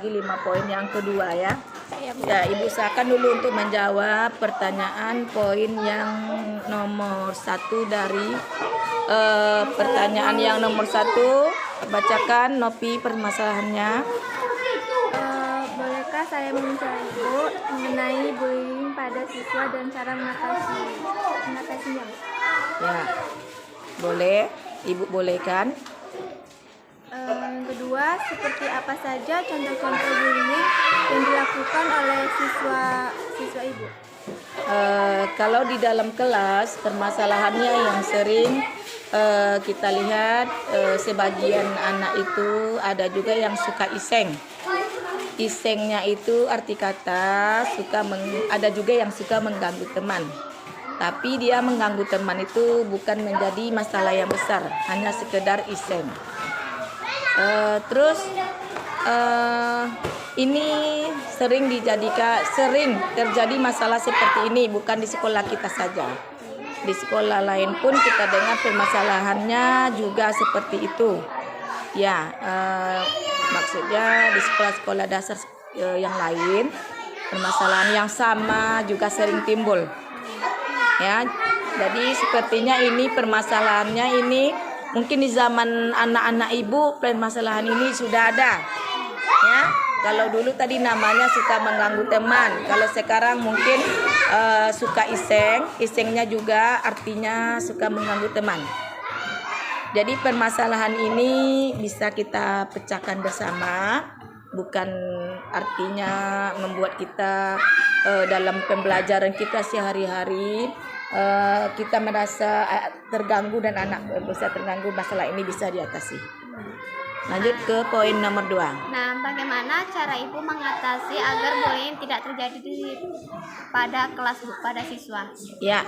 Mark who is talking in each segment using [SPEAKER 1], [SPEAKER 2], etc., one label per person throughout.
[SPEAKER 1] lagi 5 poin yang kedua ya. Ya, Ibu usahakan dulu untuk menjawab pertanyaan poin yang nomor 1 dari pertanyaan yang nomor 1. Bacakan Nopi permasalahannya.
[SPEAKER 2] Bolehkah saya meminta Ibu mengenai bullying pada siswa dan cara mengatasinya?
[SPEAKER 1] Ya, boleh. Ibu bolehkan.
[SPEAKER 2] Yang kedua, seperti apa saja contoh-contoh bullying yang dilakukan oleh siswa Ibu?
[SPEAKER 1] Kalau di dalam kelas permasalahannya yang sering kita lihat sebagian anak itu ada juga yang suka iseng. Isengnya itu arti kata ada juga yang suka mengganggu teman. Tapi dia mengganggu teman itu bukan menjadi masalah yang besar, hanya sekedar iseng. Terus ini sering terjadi masalah seperti ini, bukan di sekolah kita saja. Di sekolah lain pun kita dengar permasalahannya juga seperti itu. Ya, maksudnya di sekolah-sekolah dasar yang lain permasalahan yang sama juga sering timbul. Ya, jadi sepertinya ini permasalahannya ini mungkin di zaman anak-anak Ibu permasalahan ini sudah ada. Ya, kalau dulu tadi namanya suka mengganggu teman. Kalau sekarang mungkin suka iseng. Isengnya juga artinya suka mengganggu teman. Jadi permasalahan ini bisa kita pecahkan bersama. Bukan artinya membuat kita dalam pembelajaran kita sehari-hari kita merasa terganggu dan anak bisa terganggu, masalah ini bisa diatasi. Lanjut ke poin nomor 2.
[SPEAKER 2] Nah, bagaimana cara Ibu mengatasi agar bullying tidak terjadi pada kelas pada siswa?
[SPEAKER 1] Ya,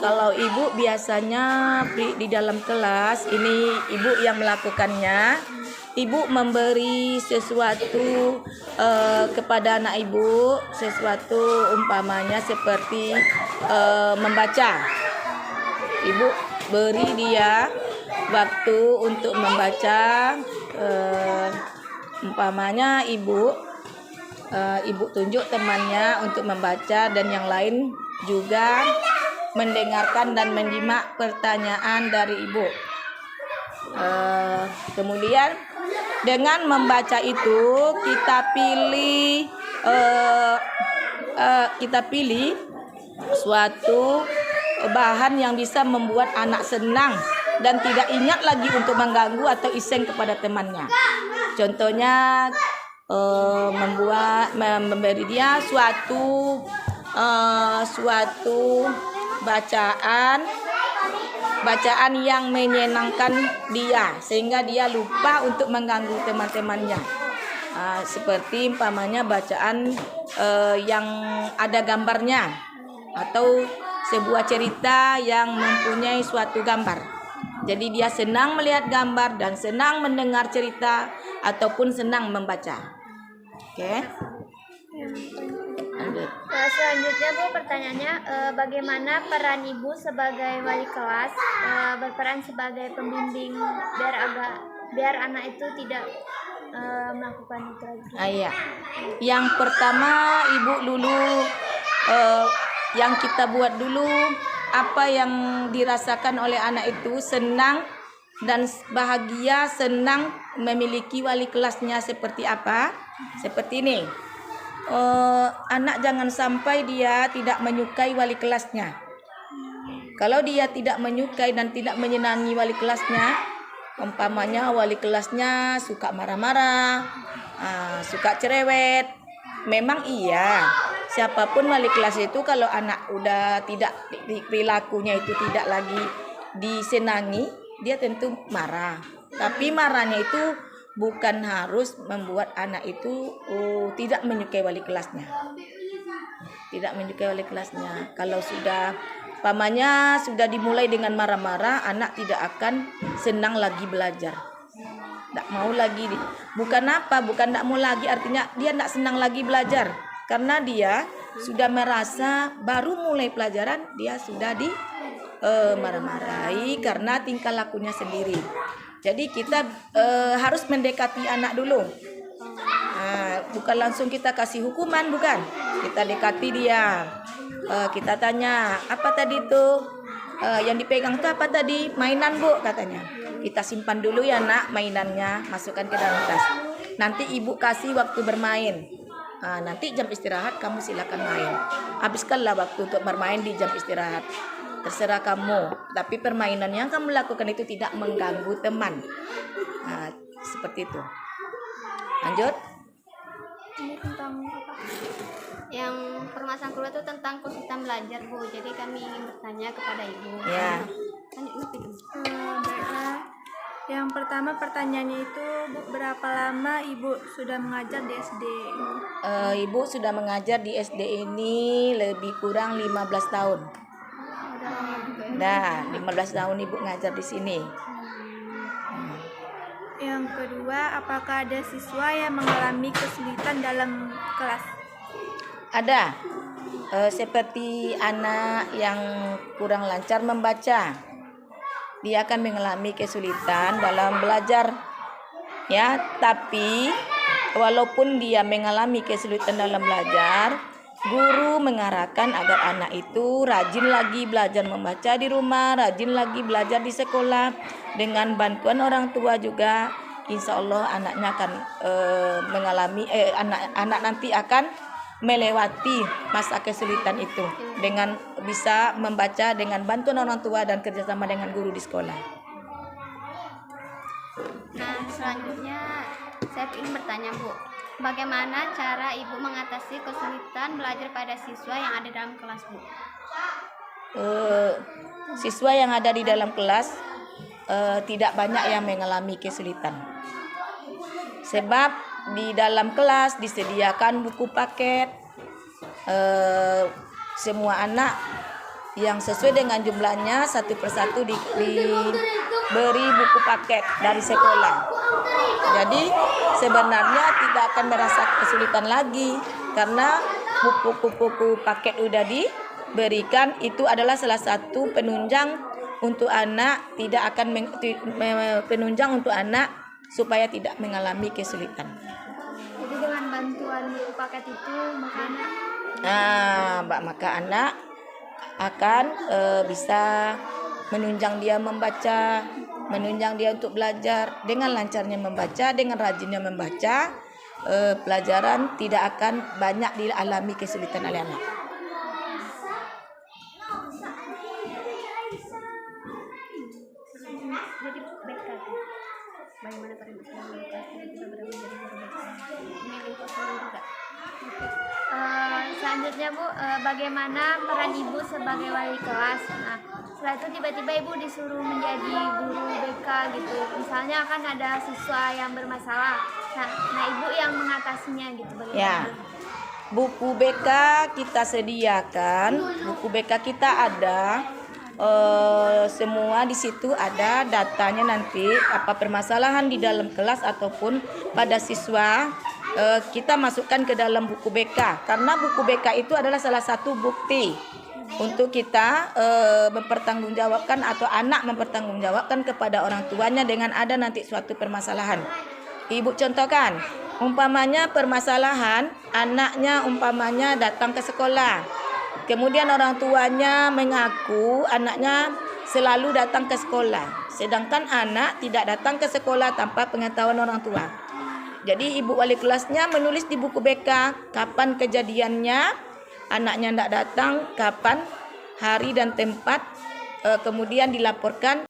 [SPEAKER 1] kalau Ibu biasanya di dalam kelas ini Ibu yang melakukannya. Ibu memberi sesuatu kepada anak Ibu, sesuatu umpamanya seperti membaca. Ibu beri dia waktu untuk membaca, umpamanya Ibu tunjuk temannya untuk membaca dan yang lain juga mendengarkan dan menyimak pertanyaan dari Ibu. Kemudian dengan membaca itu kita pilih suatu bahan yang bisa membuat anak senang dan tidak ingat lagi untuk mengganggu atau iseng kepada temannya. Contohnya memberi dia suatu bacaan yang menyenangkan dia sehingga dia lupa untuk mengganggu teman-temannya. Seperti umpamanya bacaan yang ada gambarnya atau sebuah cerita yang mempunyai suatu gambar. Jadi dia senang melihat gambar dan senang mendengar cerita ataupun senang membaca. Oke.
[SPEAKER 2] Selanjutnya Bu, pertanyaannya bagaimana peran Ibu sebagai wali kelas berperan sebagai pembimbing biar anak itu tidak melakukan itu lagi?
[SPEAKER 1] Iya. Yang pertama Ibu dulu yang kita buat dulu apa yang dirasakan oleh anak itu, senang dan bahagia, senang memiliki wali kelasnya seperti apa? Seperti ini. Anak jangan sampai dia tidak menyukai wali kelasnya. Kalau dia tidak menyukai dan tidak menyenangi wali kelasnya, umpamanya wali kelasnya suka marah-marah, suka cerewet, memang iya. Siapapun wali kelas itu kalau anak udah tidak perilakunya itu tidak lagi disenangi, dia tentu marah. Tapi marahnya itu bukan harus membuat anak itu tidak menyukai wali kelasnya. Tidak menyukai wali kelasnya. Kalau sudah pamannya sudah dimulai dengan marah-marah, anak tidak akan senang lagi belajar. Tidak mau lagi. Bukan tidak mau lagi, artinya dia tidak senang lagi belajar. Karena dia sudah merasa baru mulai pelajaran, dia sudah marah-marahi karena tingkah lakunya sendiri. Jadi kita harus mendekati anak dulu. bukan langsung kita kasih hukuman, bukan. Kita dekati dia. Kita tanya, apa tadi tuh? Yang dipegang tuh apa tadi? Mainan, Bu, katanya. Kita simpan dulu ya, Nak, mainannya, masukkan ke dalam tas. Nanti Ibu kasih waktu bermain. Nanti jam istirahat kamu silakan main. Habiskanlah waktu untuk bermain di jam istirahat. Terserah kamu. Tapi permainan yang kamu lakukan itu tidak mengganggu teman. Seperti itu. Lanjut.
[SPEAKER 2] Ini tentang apa? Yang permasalahan kedua itu tentang kesulitan belajar, Bu. Jadi kami ingin bertanya kepada Ibu.
[SPEAKER 1] Ya.
[SPEAKER 3] Yang pertama pertanyaannya itu, Bu, berapa lama Ibu sudah mengajar di SD?
[SPEAKER 1] Ibu sudah mengajar di SD ini lebih kurang 15 tahun. Nah, 15 tahun Ibu ngajar di sini.
[SPEAKER 3] Yang kedua, apakah ada siswa yang mengalami kesulitan dalam kelas?
[SPEAKER 1] Ada seperti anak yang kurang lancar membaca. Dia akan mengalami kesulitan dalam belajar. Ya, tapi walaupun dia mengalami kesulitan dalam belajar, guru mengarahkan agar anak itu rajin lagi belajar membaca di rumah, rajin lagi belajar di sekolah. Dengan bantuan orang tua juga, insya Allah anaknya akan mengalami, anak nanti akan melewati masa kesulitan itu dengan bisa membaca dengan bantuan orang tua dan kerjasama dengan guru di sekolah.
[SPEAKER 2] Nah, selanjutnya saya ingin bertanya, Bu, bagaimana cara Ibu mengatasi kesulitan belajar pada siswa yang ada dalam kelas, Bu?
[SPEAKER 1] Siswa yang ada di dalam kelas tidak banyak yang mengalami kesulitan. Sebab di dalam kelas disediakan buku paket. Semua anak yang sesuai dengan jumlahnya satu persatu diberi buku paket dari sekolah. Jadi sebenarnya tidak akan merasa kesulitan lagi karena buku-buku paket udah diberikan. Itu adalah salah satu penunjang untuk anak, tidak akan penunjang untuk anak supaya tidak mengalami kesulitan.
[SPEAKER 2] Jadi dengan bantuan buku paket itu
[SPEAKER 1] maka anak akan bisa menunjang dia membaca, menunjang dia untuk belajar. Dengan lancarnya membaca, dengan rajinnya membaca, pelajaran tidak akan banyak dialami kesulitan oleh anak.
[SPEAKER 2] jadi BK. Bagaimana para ibu sudah mengetahui kita berada menjadi guru BK? Ini info juga. Selanjutnya, Bu, bagaimana peran Ibu sebagai wali kelas? Nah, setelah itu tiba-tiba Ibu disuruh menjadi guru BK gitu. Misalnya kan ada siswa yang bermasalah. Nah Ibu yang mengatasinya gitu, bagaimana?
[SPEAKER 1] Ya. Buku BK kita sediakan, buku BK kita ada. Semua di situ ada datanya nanti apa permasalahan di dalam kelas ataupun pada siswa, kita masukkan ke dalam buku BK karena buku BK itu adalah salah satu bukti untuk kita mempertanggungjawabkan atau anak mempertanggungjawabkan kepada orang tuanya dengan ada nanti suatu permasalahan. Ibu contohkan, umpamanya permasalahan anaknya umpamanya datang ke sekolah. Kemudian orang tuanya mengaku anaknya selalu datang ke sekolah, sedangkan anak tidak datang ke sekolah tanpa pengetahuan orang tua. Jadi ibu wali kelasnya menulis di buku BK kapan kejadiannya, anaknya tidak datang, kapan, hari dan tempat, kemudian dilaporkan.